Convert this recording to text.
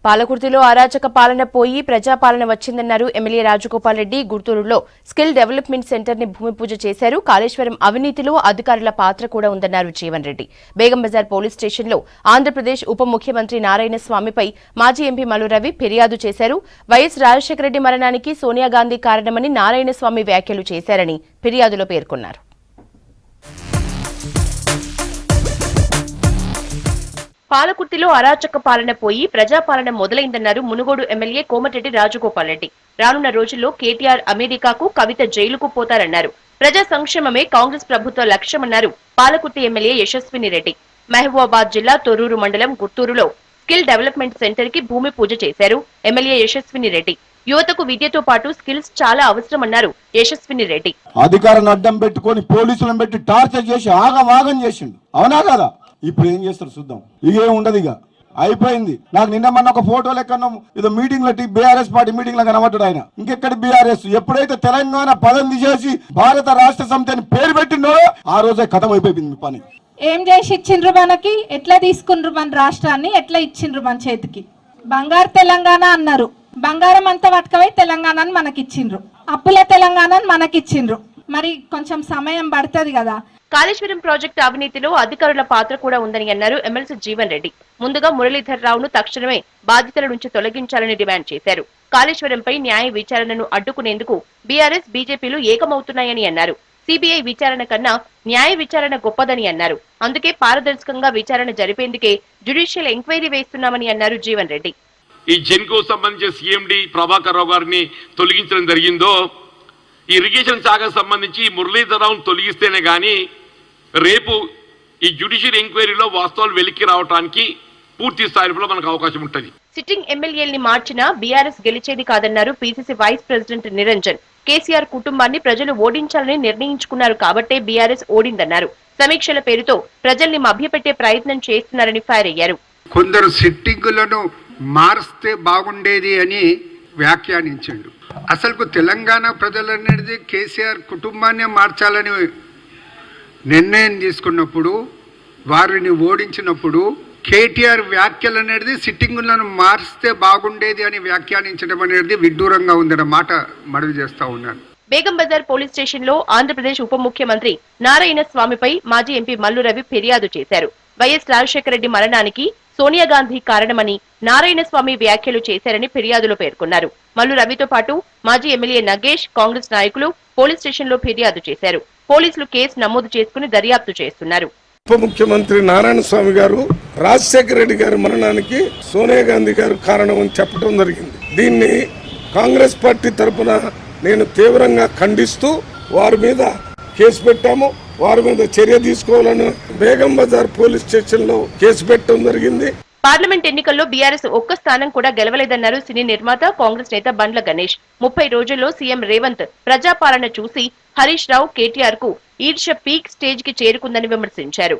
పాలకుర్తిలో అరాచక పాలన పోయి ప్రజాపాలన వచ్చిందన్నారు ఎమ్మెల్యే రాజగోపాల్ రెడ్డి. గుంటూరులో స్కిల్ డెవలప్మెంట్ సెంటర్ ని భూమి పూజ చేశారు. కాళేశ్వరం అవినీతిలో అధికారుల పాత్ర కూడా ఉందన్నారు జీవన్ రెడ్డి. బేగం బజార్ పోలీస్ స్టేషన్లో ఆంధ్రప్రదేశ్ ఉప ముఖ్యమంత్రి నారాయణ స్వామిపై మాజీ ఎంపీ మల్లు రవి ఫిర్యాదు చేశారు. వైఎస్ రాజశేఖర రెడ్డి మరణానికి సోనియా గాంధీ కారణమని నారాయణ స్వామి వ్యాఖ్యలు చేశారని ఫిర్యాదులో పేర్కొన్నారు. పాలకుర్తిలో అరాచక పాలన పోయి ప్రజాపాలన మొదలైందన్నారు మునుగోడు ఎమ్మెల్యే కోమటిరెడ్డి రాజగోపాల్ రెడ్డి. రానున్న రోజుల్లో కేటీఆర్ అమెరికాకు, కవిత జైలుకు పోతారన్నారు. ప్రజా సంక్షేమమే కాంగ్రెస్ ప్రభుత్వ లక్ష్యమన్నారు పాలకుర్తి ఎమ్మెల్యే యశస్విని రెడ్డి. మహబూబాబాద్ జిల్లా తొర్రూరు మండలం గుత్తూరులో స్కిల్ డెవలప్మెంట్ సెంటర్ కి భూమి పూజ చేశారు ఎమ్మెల్యే యశస్విని రెడ్డి. యువతకు విద్యతో పాటు స్కిల్స్ చాలా అవసరమన్నారు యశస్విని రెడ్డి. అధికారాన్ని అడ్డం పెట్టుకొని పోలీసులను పెట్టి టార్చర్ చేసి ఆగం చేసిండు. అవునా కదా? ఇప్పుడు ఏం చేస్తారు చూద్దాం. ఇగేం ఉండదు, ఇక అయిపోయింది. నాకు నిన్న మొన్న ఒక ఫోటో లెక్కను ఏదో మీటింగ్ లో బీఆర్ఎస్ పార్టీ మీటింగ్ లో కనబడ్డాడు ఆయన. ఇంకెక్కడి బీఆర్ఎస్? ఎప్పుడైతే తెలంగాణ పదం తీసేసి భారత రాష్ట్ర సమితి అని పేరు పెట్టిండో ఆ రోజే కథం అయిపోయింది మీ పని. ఏం చేసి ఇచ్చిండ్రు మనకి? ఎట్లా తీసుకుండ్రు మన రాష్ట్రాన్ని? ఎట్లా ఇచ్చిండ్రు మన చేతికి? బంగారు తెలంగాణ అన్నారు. బంగారం అంతా పట్టుకవై తెలంగాణని మనకిచ్చిండ్రు. అప్పుల తెలంగాణని మనకిచ్చిండ్రు. మరి కొంచెం సమయం పడుతుంది కదా. కాళేశ్వరం ప్రాజెక్టు అవినీతిలో అధికారుల పాత్ర కూడా ఉందని అన్నారు ఎమ్మెల్సీ జీవన్ రెడ్డి. ముందుగా మురళీధర్ రావును తక్షణమే బాధితుల నుంచి తొలగించాలని డిమాండ్ చేశారు. కాళేశ్వరంపై న్యాయ విచారణను అడ్డుకునేందుకు బీఆర్ఎస్, బీజేపీలు ఏకమవుతున్నాయని అన్నారు. సిబిఐ విచారణ కన్నా న్యాయ విచారణ గొప్పదని అన్నారు. అందుకే పారదర్శకంగా విచారణ జరిపేందుకే జ్యుడిషియల్ ఎంక్వైరీ వేస్తున్నామని అన్నారు జీవన్ రెడ్డి. ఈ జెన్కో సంబంధించి సీఎండి ప్రభాకర్ రావు గారిని తొలగించడం జరిగిందో, ఇరిగేషన్ శాఖకు సంబంధించి మురళీధర్ రావును తొలగిస్తేనే గాని రేపు ఈ జ్యుడిషియల్ ఎంక్వైరీలో వాస్తవాలు వెలికి రావడానికి పూర్తి స్థాయిలో మనకు అవకాశం ఉంటుంది. సిట్టింగ్ ఎమ్మెల్యేల్ని మార్చినా బీఆర్ఎస్ గెలిచేది కాదన్నారు PCC vice president Niranjan. KCR కుటుంబాన్ని ప్రజలు ఓడించాలని నిర్ణయించుకున్నారు కాబట్టే బీఆర్ఎస్ ఓడిందన్నారు. సమీక్షల పేరుతో ప్రజల్ని మభ్యపెట్టే ప్రయత్నం చేస్తున్నారని ఫైర్ అయ్యారు. కొందరు సిట్టింగులను మారిస్తే బాగుండేది అని వ్యాఖ్యానించాడు. అసలు తెలంగాణ ప్రజలనేది కేసీఆర్ కుటుంబాన్ని మార్చాలని నిర్ణయం తీసుకున్నప్పుడు, వారిని ఓడించినప్పుడు కేటీఆర్ వ్యాఖ్యలు అనేది సిట్టింగులను మారిస్తే బాగుండేది అని వ్యాఖ్యానించడం అనేది విడ్డూరంగా ఉందన్న మాట మనవి చేస్తా ఉన్నాను. బేగం బజార్ పోలీస్ స్టేషన్ లో ఆంధ్రప్రదేశ్ ఉప ముఖ్యమంత్రి నారాయణ స్వామిపై మాజీ ఎంపీ మల్లు రవి ఫిర్యాదు చేశారు. వైఎస్ రాజశేఖర రెడ్డి మరణానికి సోనియా గాంధీ కారణమని నారాయణ స్వామి వ్యాఖ్యలు చేశారని ఫిర్యాదులో పేర్కొన్నారు. మల్లు రవితో పాటు మాజీ ఎమ్మెల్యే నగేష్, కాంగ్రెస్ నాయకులు పోలీస్ స్టేషన్ లో ఫిర్యాదు చేశారు. పోలీసులు కేసు నమోదు చేసుకుని దర్యాప్తు చేస్తున్నారు. ఉప ముఖ్యమంత్రి నారాయణ స్వామి గారు రాజశేఖర రెడ్డి గారి మరణానికి సోనియా గాంధీ గారు కారణం అని చెప్పడం జరిగింది. దీన్ని కాంగ్రెస్ పార్టీ తరఫున నేను తీవ్రంగా ఖండిస్తూ వారి మీద కేసు పెట్టాము. వారి మీద చర్య తీసుకోవాలని బేగం బజార్ పోలీస్ స్టేషన్ లో కేసు పెట్టడం జరిగింది. పార్లమెంట్ ఎన్నికల్లో బీఆర్ఎస్ ఒక్క స్థానం కూడా గెలవలేదన్నారు సినీ నిర్మాత, కాంగ్రెస్ నేత బండ్ల గణేష్. 30 రోజుల్లో సీఎం రేవంత్ ప్రజాపాలన చూసి హరీష్ రావు, కేటీఆర్ కు ఈర్ష్య పీక్ స్టేజ్ కి చేరుకుందని విమర్శించారు.